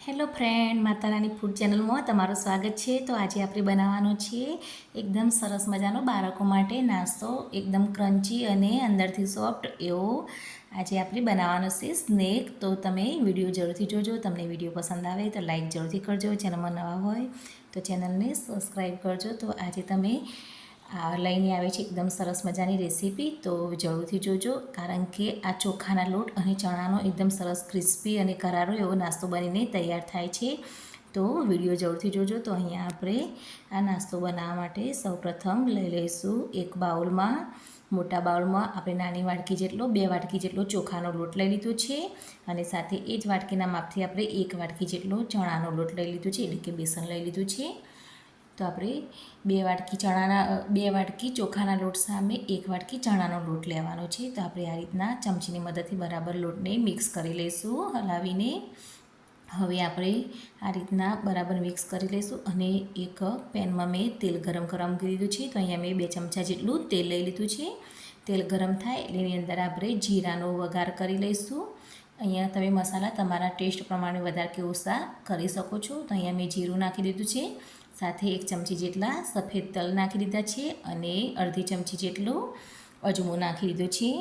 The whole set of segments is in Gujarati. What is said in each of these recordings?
હેલો ફ્રેન્ડ, માતા રાની ફૂડ ચેનલમાં તમારું સ્વાગત છે. તો આજે આપણે બનાવવાનો છે એકદમ સરસ મજાનો બાળકો માટે નાસ્તો, એકદમ ક્રન્ચી અને અંદરથી સોફ્ટ એવો આજે આપણે બનાવવાનો છે સ્નેક. તો તમે વિડીયો જરૂરથી જોજો. તમને વિડીયો પસંદ આવે તો લાઈક જરૂરથી કરજો. ચેનલમાં નવા હોય તો ચેનલને સબસ્ક્રાઈબ કરજો. તો આજે તમે લઈને આવે છે એકદમ સરસ મજાની રેસીપી. તો જરૂરથી જોજો, કારણ કે આ ચોખાના લોટ અને ચણાનો એકદમ સરસ ક્રિસ્પી અને કરારો એવો નાસ્તો બનીને તૈયાર થાય છે. તો વિડીયો જરૂરથી જોજો. તો અહીંયા આપણે આ નાસ્તો બનાવવા માટે સૌપ્રથમ લઈ લઈશું એક બાઉલમાં, મોટા બાઉલમાં આપણે નાની વાટકી જેટલો, 2 વાટકી જેટલો ચોખાનો લોટ લઈ લીધો છે અને સાથે એ જ વાટકીના માપથી આપણે 1 વાટકી જેટલો ચણાનો લોટ લઈ લીધો છે, એટલે કે બેસન લઈ લીધું છે. તો આપણે 2 વાટકી ચોખાના લોટ સામે 1 વાટકી ચણાનો લોટ લેવાનો છે. તો આપણે આ રીતના ચમચીની મદદથી બરાબર લોટને મિક્સ કરી લઈશું હલાવીને. હવે આપણે આ રીતના બરાબર મિક્સ કરી લઈશું અને એક પેનમાં મેં તેલ ગરમ કરી દીધું છે. તો અહીંયા મેં 2 ચમચા જેટલું તેલ લઈ લીધું છે. તેલ ગરમ થાય એટલે એની અંદર આપણે જીરાનો વઘાર કરી લઈશું. અહીંયા તમે મસાલા તમારા ટેસ્ટ પ્રમાણે વધારે કે ઓછા કરી શકો છો. તો અહીંયા મેં જીરું નાખી દીધું છે, સાથે 1 ચમચી જેટલા સફેદ તલ નાખી દીધા છે અને અડધી ચમચી જેટલો અજમો નાખી દીધો છે.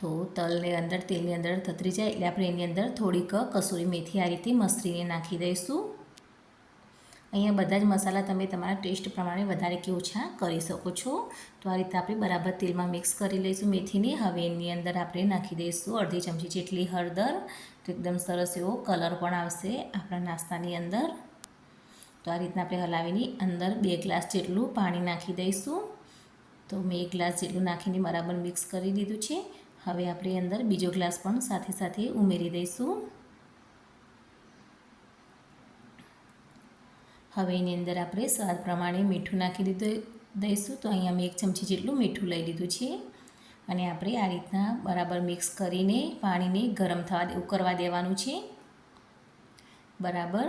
તો તેલની અંદર થતરી જાય એટલે આપણે એની અંદર થોડીક કસૂરી મેથી આ રીતે મસળીને નાખી દઈશું. અહીંયા બધા જ મસાલા તમે તમારા ટેસ્ટ પ્રમાણે વધારે કે ઓછા કરી શકો છો. તો આ રીતે આપણે બરાબર તેલમાં મિક્સ કરી લઈશું મેથીને. હવે એની અંદર આપણે નાખી દઈશું અડધી ચમચી જેટલી હળદર. તો એકદમ સરસ એવો કલર પણ આવશે આપણા નાસ્તાની અંદર. તો આ રીતના આપણે હલાવીને અંદર 2 ગ્લાસ જેટલું પાણી નાખી દઈશું. તો મેં 1 ગ્લાસ જેટલું નાખીને બરાબર મિક્સ કરી દીધું છે. હવે આપણે અંદર બીજો ગ્લાસ પણ સાથે સાથે ઉમેરી દઈશું. હવે એની અંદર આપણે સ્વાદ પ્રમાણે મીઠું નાખી દઈશું. તો અહીંયા મેં 1 ચમચી જેટલું મીઠું લઈ લીધું છે અને આપણે આ રીતના બરાબર મિક્સ કરીને પાણીને ગરમ ઉકળવા દેવાનું છે. બરાબર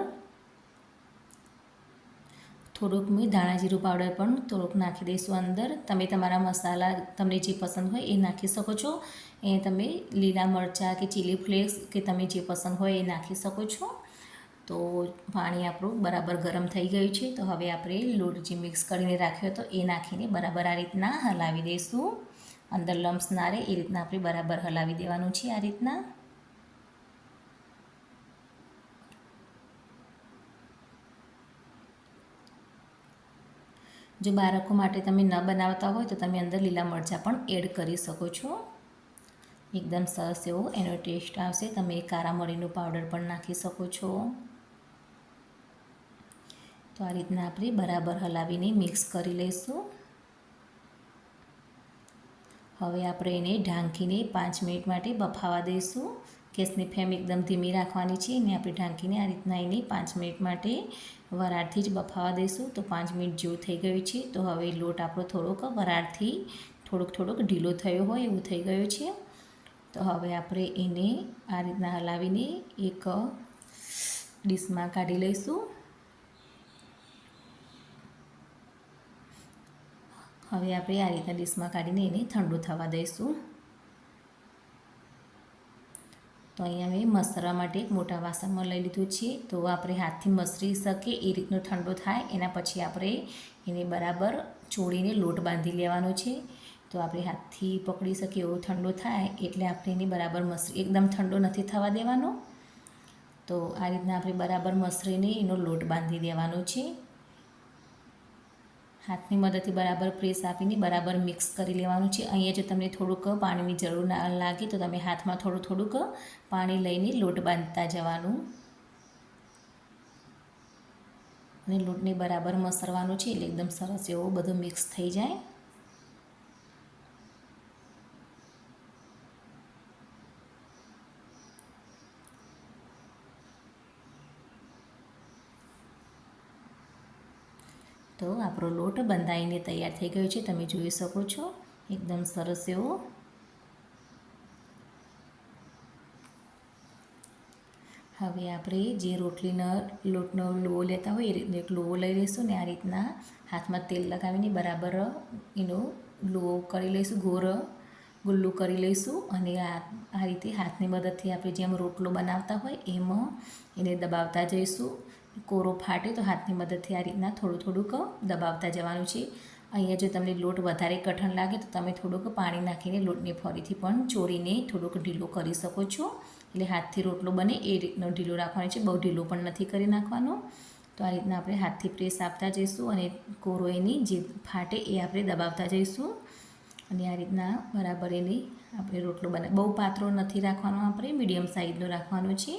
થોડુંક મેં ધાણા જીરું પાવડર પણ થોડુંક નાખી દઈશું અંદર. તમે તમારા મસાલા તમને જે પસંદ હોય એ નાખી શકો છો. એ તમે લીલા મરચાં કે ચીલી ફ્લેક્સ કે તમે જે પસંદ હોય એ નાખી શકો છો. તો પાણી આપણું બરાબર ગરમ થઈ ગયું છે. તો હવે આપણે લોટ જે મિક્સ કરીને રાખ્યો હતો એ નાખીને બરાબર આ રીતના હલાવી દઈશું. અંદર લમ્સ ના રહે એ રીતના આપણે બરાબર હલાવી દેવાનું છે. આ રીતના જો બાળકો માટે તમે ન બનાવતા હોય તો તમે અંદર લીલા મરચાં પણ એડ કરી શકો છો. એકદમ સરસ એવો એનો ટેસ્ટ આવશે. તમે કાળા મરીનું પાવડર પણ નાખી શકો છો. તો આ રીતના આપણે બરાબર હલાવીને મિક્સ કરી લઈશું. હવે આપણે એને ઢાંકીને 5 મિનિટ માટે બફાવા દઈશું. ગેસની ફ્લેમ એકદમ ધીમી રાખવાની છે અને આપણે ઢાંકીને આ રીતના એને 5 મિનિટ માટે વરાળથી જ બફાવા દઈશું. તો 5 મિનિટ જેવું થઈ ગયું છે. તો હવે લોટ આપણો થોડોક વરાળથી થોડોક ઢીલો થયો હોય એવું થઈ ગયો છે. તો હવે આપણે એને આ રીતના હલાવીને એક ડીશમાં કાઢી લઈશું. હવે આપણે આ રીતના ડીશમાં કાઢીને એને ઠંડુ થવા દઈશું. તો અહીંયા મેં મસળવા માટે એક મોટા વાસણમાં લઈ લીધું છે. તો આપણે હાથથી મસળી શકીએ એ રીતનો ઠંડો થાય એના પછી આપણે એને બરાબર ચોળીને લોટ બાંધી લેવાનો છે. તો આપણે હાથથી પકડી શકીએ એવો ઠંડો થાય એટલે આપણે એને બરાબર એકદમ ઠંડો નથી થવા દેવાનો. તો આ રીતના આપણે બરાબર મસળીને એનો લોટ બાંધી દેવાનો છે. હાથની મદદથી બરાબર પ્રેસ આપીને બરાબર મિક્સ કરી લેવાનું છે. અહીંયા જો તમને થોડુંક પાણીની જરૂર ના લાગે તો તમે હાથમાં થોડુંક પાણી લઈને લોટ બાંધતા જવાનું અને લોટને બરાબર મસળવાનો છે એટલે એકદમ સરસ એવો બધો મિક્સ થઈ જાય. તો આપણો લોટ બંધાઈને તૈયાર થઈ ગયો છે. તમે જોઈ શકો છો એકદમ સરસ એવો. હવે આપણે જે રોટલીનો લોટનો લોવો લેતા હોય એ રીતનો એક લોવો લઈ લઈશું ને આ રીતના હાથમાં તેલ લગાવીને બરાબર એનો લોવો કરી લઈશું ગોળ. ગુલ્લું કરી લઈશું અને આ રીતે હાથની મદદથી આપણે જેમ રોટલો બનાવતા હોય એમાં એને દબાવતા જઈશું. કોરો ફાટે તો હાથની મદદથી આ રીતના થોડુંક દબાવતા જવાનું છે. અહીંયા જો તમને લોટ વધારે કઠણ લાગે તો તમે થોડુંક પાણી નાખીને લોટને ફરીથી પણ ચોરીને થોડુંક ઢીલો કરી શકો છો. એટલે હાથથી રોટલો બને એ રીતનો ઢીલો રાખવાનો છે, બહુ ઢીલો પણ નથી કરી નાખવાનો. તો આ રીતના આપણે હાથથી પ્રેસ આપતા જઈશું અને કોરો એની જે ફાટે એ આપણે દબાવતા જઈશું. અને આ રીતના બરાબર એની આપણે રોટલો બહુ પાતળો નથી રાખવાનો, આપણે મીડિયમ સાઇઝનો રાખવાનો છે.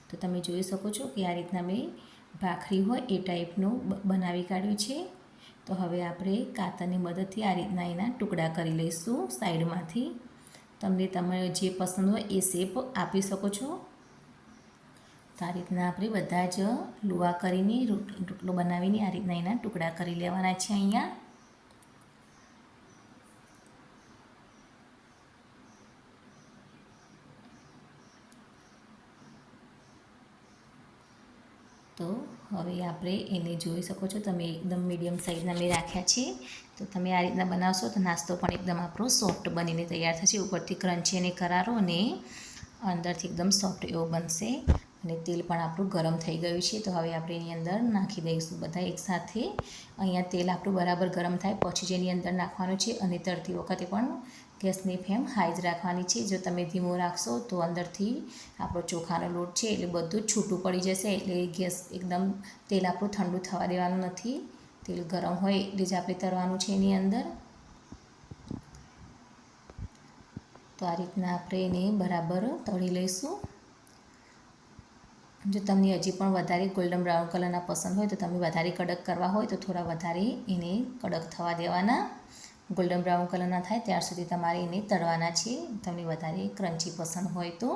તો તમે જોઈ શકો છો કે આ રીતના મેં ભાખરી હોય એ ટાઈપનું બનાવી કાઢ્યું છે. તો હવે આપણે કાતરની મદદથી આ રીતના એના ટુકડા કરી લઈશું સાઈડમાંથી. તમને તમારે જે પસંદ હોય એ શેપ આપી શકો છો. તો આ રીતના આપણે બધા જ લુવા કરીને રોટલો બનાવીને આ રીતના એના ટુકડા કરી લેવાના છે અહીંયા. તો હવે આપણે એને જોઈ શકો છો તમે એકદમ મીડિયમ સાઇઝના મેં રાખ્યા છે. તો તમે આ રીતના બનાવશો તો નાસ્તો પણ એકદમ આપણો સોફ્ટ બનીને તૈયાર થશે. ઉપરથી ક્રન્ચી અને કરારો અને અંદરથી એકદમ સોફ્ટ એવો બનશે. અને તેલ પણ આપણું ગરમ થઈ ગયું છે. તો હવે આપણે એની અંદર નાખી દઈશું બધા એકસાથે. અહીંયા તેલ આપણું બરાબર ગરમ થાય પછી જેની અંદર નાખવાનું છે. અને તળતી વખતે પણ ગેસની ફ્લેમ હાઈ જ રાખવાની છે. જો તમે ધીમો રાખશો તો અંદરથી આપણો ચોખાનો લોટ છે એટલે બધું જ છૂટું પડી જશે. એટલે ગેસ એકદમ તેલ આપણું ઠંડુ થવા દેવાનું નથી. તેલ ગરમ હોય એટલે જ આપણે તળવાનું છે એની અંદર. તો આ રીતના આપણે એને બરાબર તળી લઈશું. જો તમને હજી પણ વધારે ગોલ્ડન બ્રાઉન કલરના પસંદ હોય તો તમે વધારે કડક કરવા હોય તો થોડા વધારે એને કડક થવા દેવાના. ગોલ્ડન બ્રાઉન કલરના થાય ત્યાર સુધી તમારે એને તળવાના છે. તમને વધારે ક્રન્ચી પસંદ હોય તો.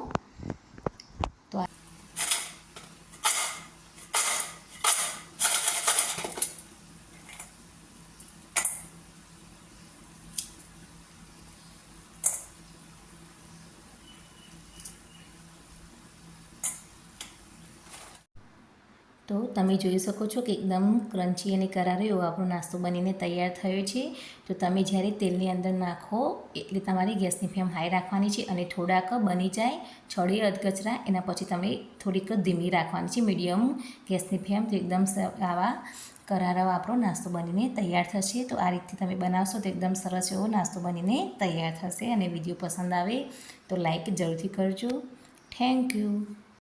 તો તમે જોઈ શકો છો કે એકદમ ક્રન્ચી અને કરારો એવો આપણો નાસ્તો બનીને તૈયાર થયો છે. તો તમે જ્યારે તેલની અંદર નાખો એટલે તમારી ગેસની ફ્લેમ હાઈ રાખવાની છે. અને થોડાક બની જાય છળે અધકચરા એના પછી તમે થોડીક ધીમી રાખવાની છે મીડિયમ ગેસની ફ્લેમ. તો એકદમ આવા કરારો આપણો નાસ્તો બનીને તૈયાર થશે. તો આ રીતથી તમે બનાવશો તો એકદમ સરસ એવો નાસ્તો બનીને તૈયાર થશે. અને વિડીયો પસંદ આવે તો લાઈક જરૂરથી કરજો. Thank you.